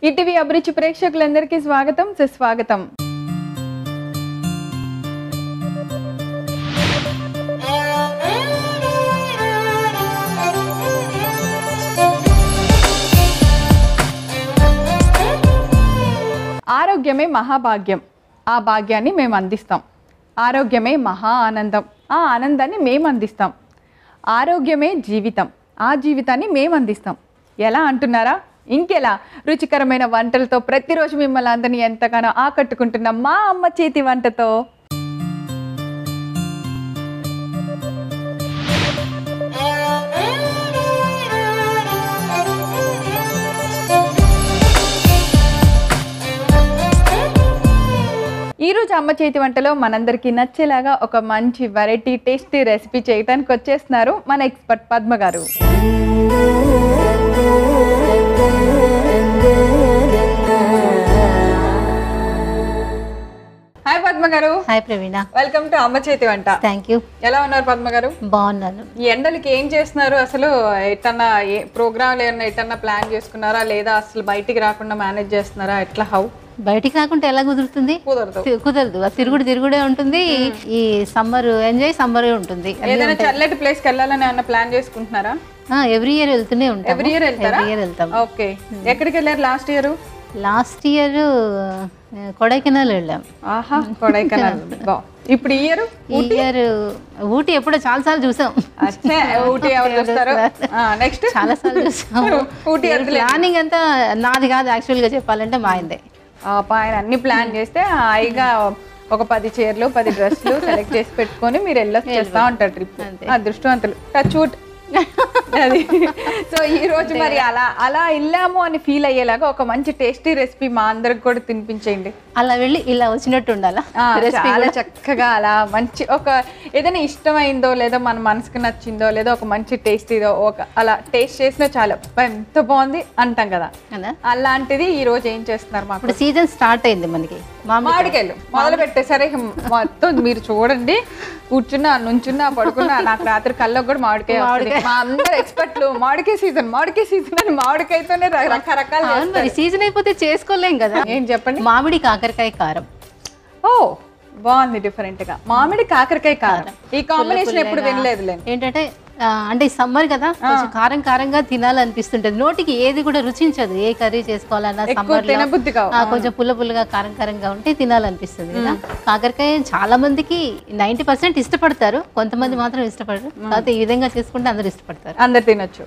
ETV అభిరుచి ప్రేక్షకులందరికీ స్వాగతం సుస్వాగతం. ఆరోగ్యమే మహాభాగ్యం. ఆ భాగ్యాన్ని మేము అందిస్తాం. ఆరోగ్యమే మహా ఆనందం. ఆ ఆనందాన్ని మేము అందిస్తాం. ఆరోగ్యమే జీవితం. ఆ జీవితాన్ని మేము అందిస్తాం. ఎలా అంటున్నారా? ఇంకెలా? రుచికరమైన వంటలతో ప్రతిరోజు మిమ్మల్ని అందరినీ ఎంతగానో ఆకట్టుకుంటున్న మా అమ్మ చేతి వంటతో. ఈరోజు అమ్మ చేతి వంటలో మనందరికీ నచ్చేలాగా ఒక మంచి వెరైటీ టేస్టీ రెసిపీ చేయడానికి వచ్చేస్తున్నారు మన ఎక్స్పర్ట్ పద్మ గారు. హాయ్ పద్మ గారు. Hi Praveena. వెల్కమ్ టు అమ్మ చేతి వంట. Thank you. ఎలా ఉన్నారు పద్మ గారు? బాగున్నాను. ఈ ఎండలకి ఏం చేస్తున్నారు? అసలు ఎట్టన్నా ప్రోగ్రాంలు ఏమన్నా ఎట్టన్నా ప్లాన్ చేసుకున్నారా లేదా అసలు బయటికి రాకుండా మేనేజ్ చేస్తున్నారా? ఎట్లా హౌ? బయటికి రాకుంటే ఎలా కుదురుతుంది? కుదరదు. తిరుగుడే ఉంటుంది. ఈ సమ్మర్ ఎంజాయ్ సమ్మర్ ఉంటుంది. ఏదైనా చల్లటి ప్లేస్ కి వెళ్ళాలని ఏమన్నా ప్లాన్ చేసుకుంటున్నారా? ఎవ్రీ ఇయర్ వెళ్తూనే ఉంటాం. ఎవ్రీ ఇయర్ వెళ్తారా? వెళ్తాం. ఓకే. ఎక్కడికి వెళ్ళారు last year? Last year Kodaikanal వెళ్ళాం. ఆహా, కొడైకెనాల్. ఇప్పుడు ఈ ఇయర్ ఊటీ ఎప్పుడో చాలా సార్లు చూసాం. ఊటీ ఎవరు చూస్తారు? నెక్స్ట్ చాలా సార్లు చూసాం. ఊటీ ప్లానింగ్ అంతా నాది కాదు, యాక్చువల్ గా చెప్పాలంటే మా ఆయనదే. ఆయన అన్ని ప్లాన్ చేస్తే హాయిగా ఒక 10 చీరలు 10 డ్రెస్సులు సెలెక్ట్ చేసి పెట్టుకొని మీరు వెళ్ళొచ్చేస్తా ఉంటారు ట్రిప్. అదృష్టవంతులు. Touch wood. అది. సో ఈ రోజు మరి అలా వెళ్ళాము అని ఫీల్ అయ్యేలాగా ఒక మంచి టేస్టీ రెసిపీ మా అందరికి కూడా తినిపించేయండి. అలా వెళ్ళి ఇలా వచ్చినట్టు ఉండాలా? చాలా చక్కగా అలా మంచి ఒక ఏదైనా ఇష్టమైందో లేదా మన మనసుకు నచ్చిందో లేదా ఒక మంచి టేస్టీదో ఒక అలా టేస్ట్ చేసినా చాలా ఎంత బాగుంది అంటాం కదా. అలాంటిది ఈ రోజు ఏం చేస్తున్నారు? మాకు సీజన్ స్టార్ట్ అయింది. మనకి మామిడికాయలు మొదలు పెట్టేసరే మొత్తం మీరు చూడండి. కూర్చున్నా నుంచున్నా పడుకున్నా నాకు రాత్రి కళ్ళకు కూడా మామిడికాయ. మా అందరు ఎక్స్పర్ట్లు మామిడికాయ సీజన్ అని మామిడికాయతోనే రకరకాల. సీజన్ అయిపోతే చేసుకోలేం కదా. ఏం చెప్పండి? మామిడి కాకరకాయ కారం. ఓ బాగుంది, డిఫరెంట్ గా. మామిడి కాకరకాయ కారం ఈ కాంబినేషన్ ఎప్పుడు వినలేదు. ఏంటంటే అంటే సమ్మర్ కదా, కొంచెం కారం కారంగా తినాలనిపిస్తుంటది. నోటికి ఏది కూడా రుచించదు. ఏ కర్రీ చేసుకోవాలన్నా సమ్మర్ కొంచెం పుల్లగా కారం కారంగా ఉంటే తినాలనిపిస్తుంది కదా. కాకరకాయ చాలా మందికి 90% ఇష్టపడతారు, కొంతమంది మాత్రం ఇష్టపడరు. కాకపోతే ఈ విధంగా చేసుకుంటే అందరు ఇష్టపడతారు, అందరు తినొచ్చు.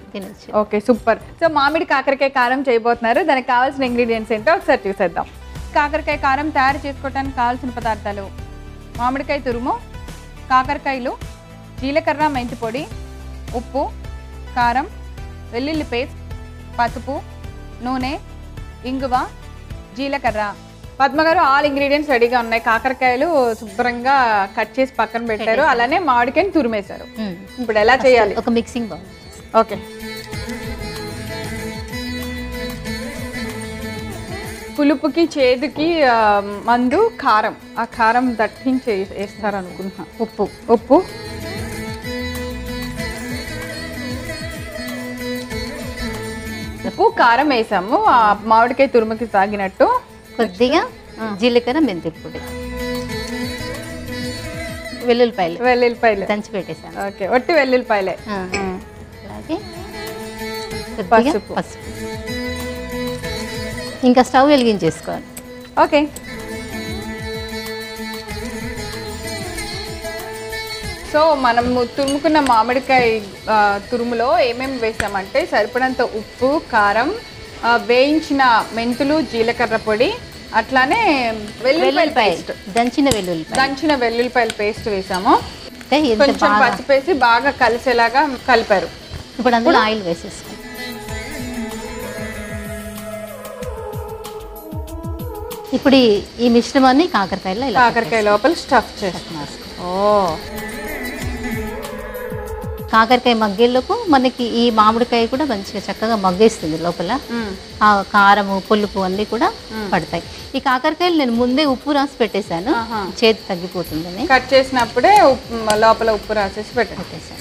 Okay, super. సో మామిడి కాకరకాయ కారం చేయబోతున్నారు. దానికి కావాల్సిన ఇంగ్రీడియంట్స్ ఏంటో ఒకసారి చూసేద్దాం. కాకరకాయ కారం తయారు చేసుకోవడానికి కావాల్సిన పదార్థాలు: మామిడికాయ తురుము, కాకరకాయలు, జీలకర్ర మెంతి పొడి, ఉప్పు, కారం, వెల్లుల్లి పేస్ట్, పసుపు, నూనె, ఇంగువ, జీలకర్ర. పద్మగారు ఆల్ ఇంగ్రీడియంట్స్ రెడీగా ఉన్నాయి. కాకరకాయలు శుభ్రంగా కట్ చేసి పక్కన పెట్టారు, అలానే మామిడికాయని తురిమేశారు. ఇప్పుడు ఎలా చేయాలి? ఒక మిక్సింగ్ బౌల్. ఓకే. పులుపుకి చేదుకి మందు కారం. ఆ కారం దట్టించి వేస్తారు అనుకుంటున్నా. ఉప్పు కారం వేసాము. ఆ మామిడికాయ తురుముకి తాగినట్టు కొద్దిగా జీలకర్ర మెంతి పొడి, వెల్లుల్లిపాయలు దంచి పెట్టేసాను. ఓకే, ఒట్టి వెల్లుల్లిపాయలే. అలాగే పసుపు. ఇంకా స్టవ్ వెలిగించేసుకోవాలి. ఓకే. సో మనము తురుముకున్న మామిడికాయ తురుములో ఏమేమి వేసామంటే సరిపడంత ఉప్పు, కారం, వేయించిన మెంతులు, జీలకర్ర పొడి, అట్లానే వెల్లుల్లిపాయల పేస్ట్, దంచిన వెల్లుల్లిపాయల పేస్ట్ వేసాము. కొంచెం పచ్చిపేసి బాగా కలిసేలాగా కలిపారు. ఇప్పుడు అందులో ఆయిల్ వేసేసుకో. ఇప్పుడు ఈ మిశ్రమాన్ని కాకరకాయ లోపల స్టఫ్ చేస్తున్నారు. కాకరకాయ మగ్గేలోపు మనకి ఈ మామిడికాయ కూడా మంచిగా చక్కగా మగ్గేస్తుంది. లోపల ఆ కారము పులుపు అన్నీ కూడా పడతాయి. ఈ కాకరకాయలు నేను ముందే ఉప్పు రాసి పెట్టేశాను, చేతి తగ్గిపోతుందని. కట్ చేసినప్పుడే లోపల ఉప్పు రాసేసి పెట్టేసాను.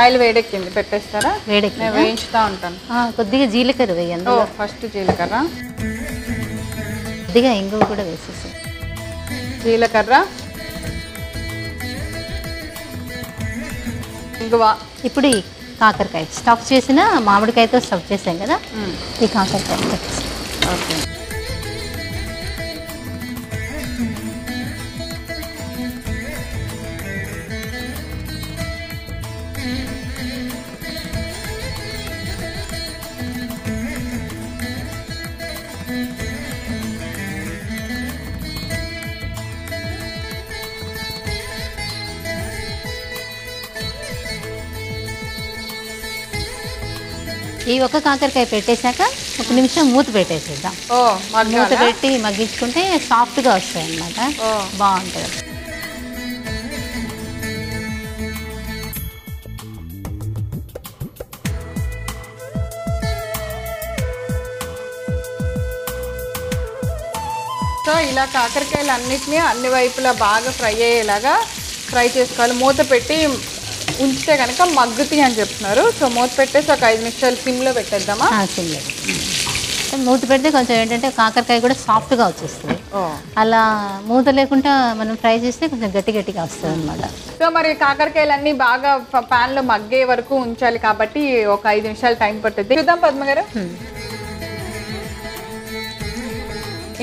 ఆయిల్ వేడెక్కింది, పెట్టేస్తారా? వేడెక్కి వేయించుతా ఉంటాను. కొద్దిగా జీలకర్ర వేయండి. ఫస్ట్ జీలకర్ర, కొద్దిగా ఇంగువ కూడా వేసేసాను, జీలకర్ర, ఇంగువ. ఇప్పుడు ఈ కాకరకాయ స్టఫ్ చేసిన మామిడికాయతో స్టఫ్ చేసాం కదా, ఈ కాకరకాయ పెట్టేసి. ఓకే. ఈ ఒక కాకరకాయ పెట్టేశాక 1 నిమిషం మూత పెట్టేసేద్దాం. మూత పెట్టి మగ్గించుకుంటే సాఫ్ట్గా వస్తాయి అన్నమాట, బాగుంటుంది. సో ఇలా కాకరకాయలు అన్నిటినీ అన్ని వైపులా బాగా ఫ్రై అయ్యేలాగా ఫ్రై చేసుకోవాలి. మూత పెట్టి ఉంచితే కనుక మగ్గుతాయి అని చెప్తున్నారు. సో మూత పెట్టేసి ఒక 5 నిమిషాలు సిమ్లో పెట్టేద్దామా? సిమ్లో మూత పెడితే కొంచెం ఏంటంటే కాకరకాయ కూడా సాఫ్ట్గా వచ్చేస్తుంది. అలా మూత లేకుండా మనం ఫ్రై చేస్తే కొంచెం గట్టిగా వస్తుంది అనమాట. సో మరి కాకరకాయలు అన్నీ బాగా ప్యాన్లో మగ్గే వరకు ఉంచాలి కాబట్టి ఒక 5 నిమిషాలు టైం పడుతుంది. చూద్దాం పద్మ గారు,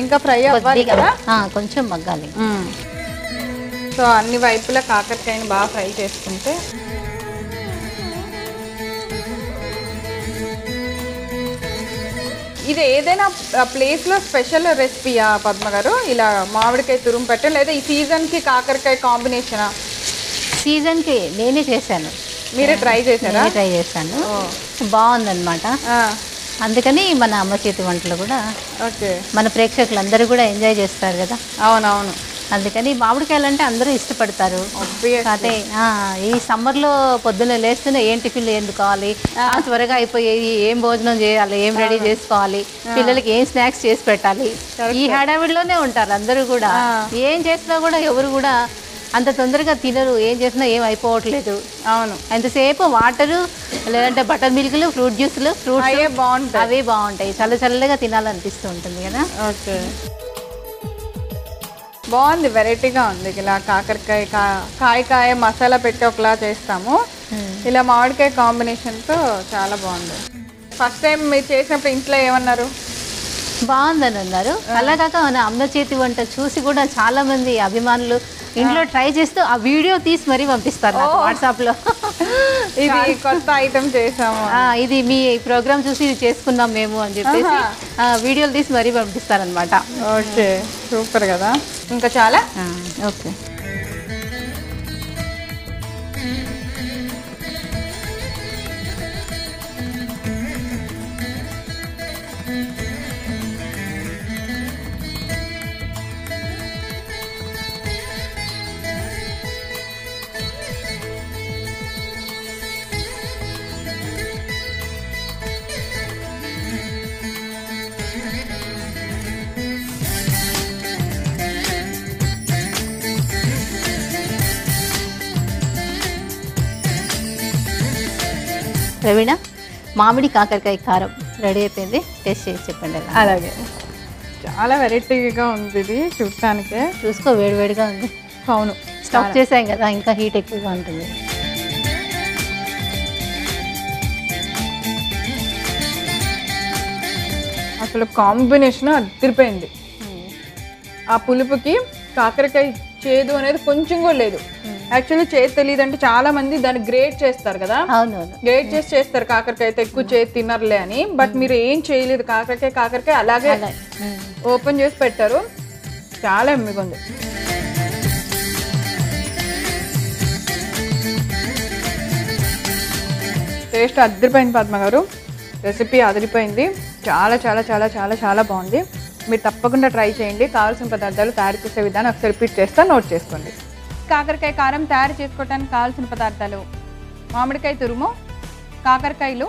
ఇంకా ఫ్రై అవ్వాలి కదా, కొంచెం మగ్గాలి. సో అన్ని వైపులా కాకరకాయని బాగా ఫ్రై చేసుకుంటే. ఇది ఏదైనా ప్లేస్లో స్పెషల్ రెసిపీయా పద్మ గారు, ఇలా మామిడికాయ తురుము పెట్టడం, లేదా ఈ సీజన్కి కాకరకాయ కాంబినేషనా? సీజన్కి నేనే చేశాను. మీరే ట్రై చేశారా? ట్రై చేశాను, బాగుందన్నమాట. అందుకని మన అమ్మ చేతి వంటలు కూడా మన ప్రేక్షకులందరూ కూడా ఎంజాయ్ చేస్తారు కదా. అవునవును. అందుకని మామిడికాయలు అంటే అందరూ ఇష్టపడతారు. అయితే ఈ సమ్మర్లో పొద్దున్న లేస్తూనే ఏం టిఫిన్లు ఎందుకు కావాలి, త్వరగా అయిపోయేది, ఏం భోజనం చేయాలి, ఏం రెడీ చేసుకోవాలి, పిల్లలకి ఏం స్నాక్స్ చేసి పెట్టాలి, ఈ హడావిడిలోనే ఉంటారు అందరూ కూడా. ఏం చేసినా కూడా ఎవరు కూడా అంత తొందరగా తినరు, ఏం చేసినా ఏం అయిపోవట్లేదు. అవును. ఎంతసేపు వాటరు లేదంటే బటర్ మిల్క్లు, ఫ్రూట్ జ్యూస్లు, ఫ్రూట్స్ బాగుంటాయి, అవే బాగుంటాయి. చల్లగా తినాలనిపిస్తూ ఉంటుంది కదా. ఓకే, బాగుంది, వెరైటీగా ఉంది. ఇలా కాకరకాయ కాయ మసాలా పెట్టి ఒకలా చేస్తాము, ఇలా మామిడికాయ కాంబినేషన్తో చాలా బాగుంది. ఫస్ట్ టైం మీరు చేసినప్పుడు ఇంట్లో ఏమన్నారు? బాగుందని అన్నారు. అలాగాక మన అమ్మ చేతి వంట చూసి కూడా చాలా మంది అభిమానులు ఇంట్లో ట్రై చేస్తూ ఆ వీడియో తీసి మరీ పంపిస్తారు వాట్సాప్లో. ఇది కొత్త ఐటమ్ చేసాము, ఇది మీ ప్రోగ్రామ్ చూసి ఇది చేసుకున్నాం మేము అని చెప్పేసి వీడియోలు తీసి మరీ పంపిస్తారనమాట. ఓకే, సూపర్ కదా. ఇంకా చాలా ఓకే. ప్రవీణ, మామిడి కాకరకాయ కారం రెడీ అయిపోయింది, టేస్ట్ చేసి చెప్పండి. అలాగే, చాలా వెరైటీగా ఉంది ఇది చూడటానికే. చూసుకో, వేడివేడిగా ఉంది. అవును, స్టఫ్ చేసాం కదా, ఇంకా హీట్ ఎక్కువగా ఉంటుంది. అసలు కాంబినేషన్ అదిరిపోయింది. ఆ పులుపుకి కాకరకాయ చేదు అనేది కొంచెం కూడా లేదు. యాక్చువల్లీ చేదు తెలియదు అంటే చాలా మంది దాన్ని గ్రేట్ చేస్తారు కదా, గ్రేట్ చేసి చేస్తారు కాకరకాయ అయితే ఎక్కువ చేదు తినర్లే అని. బట్ మీరు ఏం చేయలేదు, కాకరకాయ అలాగే ఓపెన్ చేసి పెట్టారు, చాలా ఎమ్మిగా ఉంది. టేస్ట్ అదిరిపోయింది పద్మ గారు, రెసిపీ అదిరిపోయింది, చాలా చాలా చాలా చాలా చాలా బాగుంది. మీరు తప్పకుండా ట్రై చేయండి. కావాల్సిన పదార్థాలు తయారు చేసే విధానం ఒకసారి రిపీట్ చేస్తా, నోట్ చేసుకోండి. కాకరకాయ కారం తయారు చేసుకోవడానికి కావాల్సిన పదార్థాలు: మామిడికాయ తురుము, కాకరకాయలు,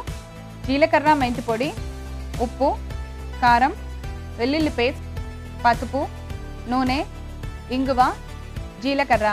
జీలకర్ర మెంతి పొడి, ఉప్పు, కారం, వెల్లుల్లి పేస్ట్, పసుపు, నూనె, ఇంగువ, జీలకర్ర.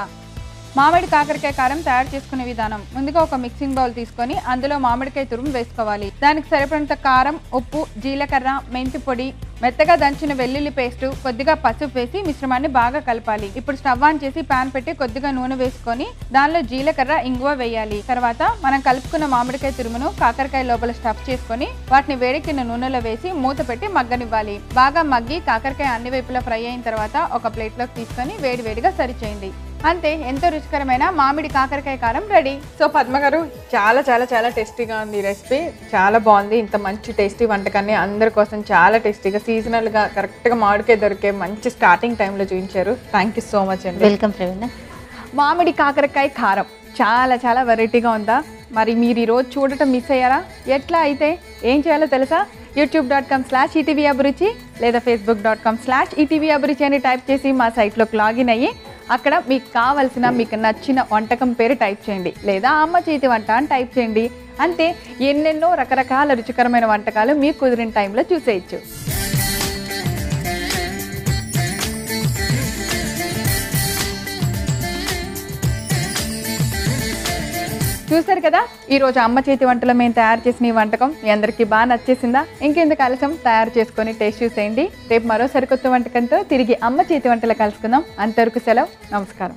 మామిడి కాకరకాయ కారం తయారు చేసుకునే విధానం: ముందుగా ఒక మిక్సింగ్ బౌల్ తీసుకొని అందులో మామిడికాయ తురుము వేసుకోవాలి. దానికి సరిపడినంత కారం, ఉప్పు, జీలకర్ర, మెంతి పొడి, మెత్తగా దంచిన వెల్లుల్లి పేస్ట్, కొద్దిగా పసుపు వేసి మిశ్రమాన్ని బాగా కలపాలి. ఇప్పుడు స్టవ్ ఆన్ చేసి పాన్ పెట్టి కొద్దిగా నూనె వేసుకొని దానిలో జీలకర్ర, ఇంగువ వేయాలి. తర్వాత మనం కలుపుకున్న మామిడికాయ తురుమును కాకరకాయ లోపల స్టఫ్ చేసుకొని వాటిని వేడెక్కిన నూనెలో వేసి మూత పెట్టి మగ్గనివ్వాలి. బాగా మగ్గి కాకరకాయ అన్ని వైపులా ఫ్రై అయిన తర్వాత ఒక ప్లేట్లోకి తీసుకొని వేడివేడిగా సర్వ్ చేయండి. అంతే, ఎంతో రుచికరమైన మామిడి కాకరకాయ కారం రెడీ. సో పద్మ గారు, చాలా చాలా చాలా టేస్టీగా ఉంది ఈ రెసిపీ, చాలా బాగుంది. ఇంత మంచి టేస్టీ వంటకాన్ని అందరి కోసం చాలా టేస్టీగా సీజనల్గా కరెక్ట్గా మామిడికాయ దొరికే మంచి స్టార్టింగ్ టైంలో చూపించారు. థ్యాంక్ యూ సో మచ్ అండి. వెల్కమ్ ప్రవీణ. మామిడి కాకరకాయ కారం చాలా చాలా వెరైటీగా ఉందా? మరి మీరు ఈరోజు చూడటం మిస్ అయ్యారా? ఎట్లా అయితే ఏం చేయాలో తెలుసా? youtube.com/etvabruchi లేదా facebook.com/etvabruchi అని టైప్ చేసి మా సైట్లోకి లాగిన్ అయ్యి అక్కడ మీకు కావాల్సిన, మీకు నచ్చిన వంటకం పేరు టైప్ చేయండి, లేదా అమ్మ చేతి వంట అని టైప్ చేయండి. అంతే, ఎన్నెన్నో రకరకాల రుచికరమైన వంటకాలు మీకు కుదిరిన టైంలో చూసేయచ్చు. చూసారు కదా, ఈరోజు అమ్మ చేతి వంటలో మేము తయారు చేసిన ఈ వంటకం మీ అందరికీ బాగా నచ్చేసిందా? ఇంకెందుకు ఆలస్యం, తయారు చేసుకొని టేస్ట్ చూసేయండి. రేపు మరో సరికొత్త వంటకంతో తిరిగి అమ్మ చేతి వంటలో కలుసుకుందాం. అంతవరకు సెలవు, నమస్కారం.